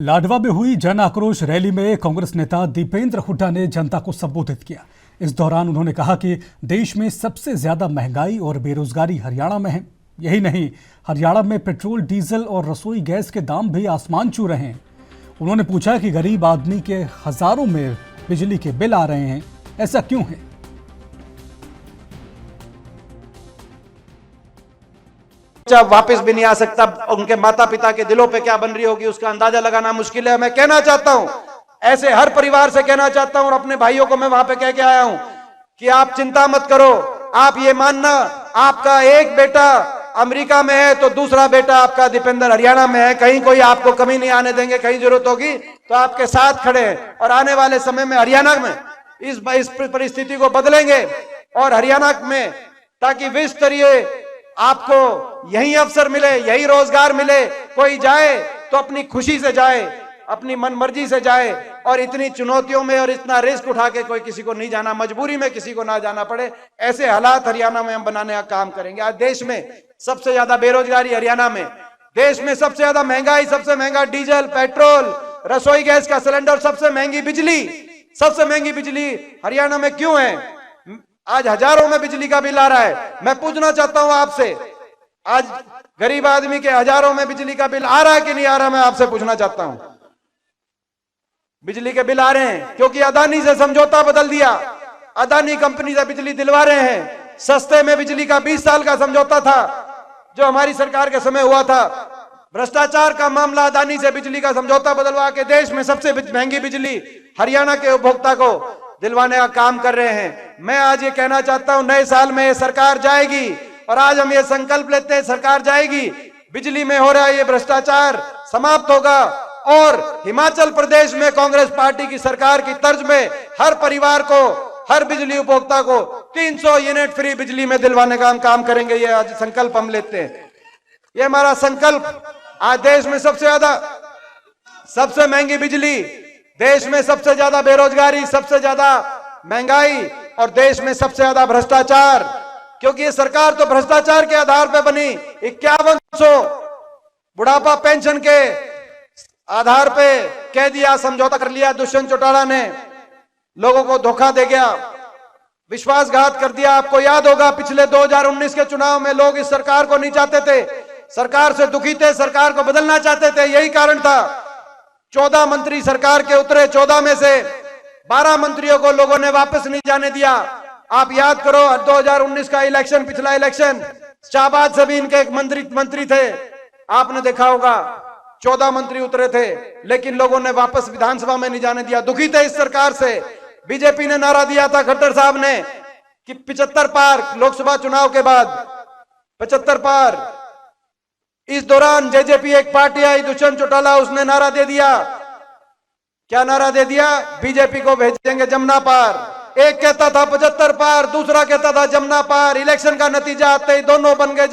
लाडवा में हुई जन आक्रोश रैली में कांग्रेस नेता दीपेंद्र हुड्डा ने जनता को संबोधित किया। इस दौरान उन्होंने कहा कि देश में सबसे ज्यादा महंगाई और बेरोजगारी हरियाणा में है। यही नहीं, हरियाणा में पेट्रोल, डीजल और रसोई गैस के दाम भी आसमान छू रहे हैं। उन्होंने पूछा कि गरीब आदमी के हजारों में बिजली के बिल आ रहे हैं, ऐसा क्यों है? वापस भी नहीं आ सकता। उनके माता पिता के दिलों पे क्या बन रही होगी उसका अंदाजा लगाना मुश्किल है। मैं कहना चाहता हूं, ऐसे हर परिवार से कहना चाहता हूं और अपने भाइयों को मैं वहां पे कह के आया हूं कि आप चिंता मत करो। आप ये मानना, आपका एक बेटा अमेरिका में है तो दूसरा बेटा आपका दीपेंद्र हरियाणा में है। कहीं कोई आपको कमी नहीं आने देंगे। कहीं जरूरत होगी तो आपके साथ खड़े हैं और आने वाले समय में हरियाणा में इस परिस्थिति को बदलेंगे और हरियाणा में ताकि विश्व स्तरीय आपको यही अवसर मिले, यही रोजगार मिले। कोई जाए तो अपनी खुशी से जाए, अपनी मनमर्जी से जाए और इतनी चुनौतियों में और इतना रिस्क उठा के कोई किसी को नहीं जाना, मजबूरी में किसी को ना जाना पड़े। ऐसे हालात हरियाणा में हम बनाने का काम करेंगे। आज देश में सबसे ज्यादा बेरोजगारी हरियाणा में, देश में सबसे ज्यादा महंगाई, सबसे महंगा डीजल, पेट्रोल, रसोई गैस का सिलेंडर, सबसे महंगी बिजली हरियाणा में क्यों है? आज हजारों में बिजली का बिल आ रहा है। मैं पूछना चाहता हूं आपसे, आज गरीब आदमी के हजारों में बिजली का बिल आ रहा है कि नहीं आ रहा? मैं आपसे पूछना चाहता हूं। बिजली के बिल आ रहे हैं क्योंकि अदानी से समझौता बदल दिया। अदानी कंपनी से बिजली दिलवा रहे हैं। सस्ते में बिजली का 20 साल का समझौता था जो हमारी सरकार के समय हुआ था। भ्रष्टाचार का मामला, अदानी से बिजली का समझौता बदलवा के देश में सबसे महंगी बिजली हरियाणा के उपभोक्ता को दिलवाने का काम कर रहे हैं। मैं आज ये कहना चाहता हूं, नए साल में ये सरकार जाएगी और आज हम ये संकल्प लेते हैं, सरकार जाएगी, बिजली में हो रहा है ये भ्रष्टाचार समाप्त होगा और हिमाचल प्रदेश में कांग्रेस पार्टी की सरकार की तर्ज में हर परिवार को, हर बिजली उपभोक्ता को 300 यूनिट फ्री बिजली में दिलवाने का हम काम करेंगे। ये आज संकल्प हम लेते हैं, ये हमारा संकल्प। आज देश में सबसे महंगी बिजली, देश में सबसे ज्यादा बेरोजगारी, सबसे ज्यादा महंगाई और देश में सबसे ज्यादा भ्रष्टाचार, क्योंकि ये सरकार तो भ्रष्टाचार के आधार पर बनी। 5100 बुढ़ापा पेंशन के आधार पे कह दिया, समझौता कर लिया। दुष्यंत चौटाला ने लोगों को धोखा दे गया, विश्वासघात कर दिया। आपको याद होगा पिछले 2019 के चुनाव में लोग इस सरकार को नहीं चाहते थे, सरकार से दुखी थे, सरकार को बदलना चाहते थे। यही कारण था 14 मंत्री सरकार के उतरे, 14 में से 12 मंत्रियों को लोगों ने वापस नहीं जाने दिया। आप याद करो 2019 का इलेक्शन, पिछला इलेक्शन, शाहबाज से भी इनके एक मंत्री थे, आपने देखा होगा 14 मंत्री उतरे थे, लेकिन लोगों ने वापस विधानसभा में नहीं जाने दिया। दुखी थे इस सरकार से। बीजेपी ने नारा दिया था, खट्टर साहब ने, कि 75 पार, लोकसभा चुनाव के बाद 75 पार। इस दौरान जेजेपी एक पार्टी आई, दुष्यंत चौटाला, उसने नारा दे दिया। क्या नारा दे दिया? बीजेपी को भेजेंगे जमुना पार। एक कहता था 75 पार, दूसरा कहता था जमुना पार। इलेक्शन का नतीजा आते ही दोनों बन गए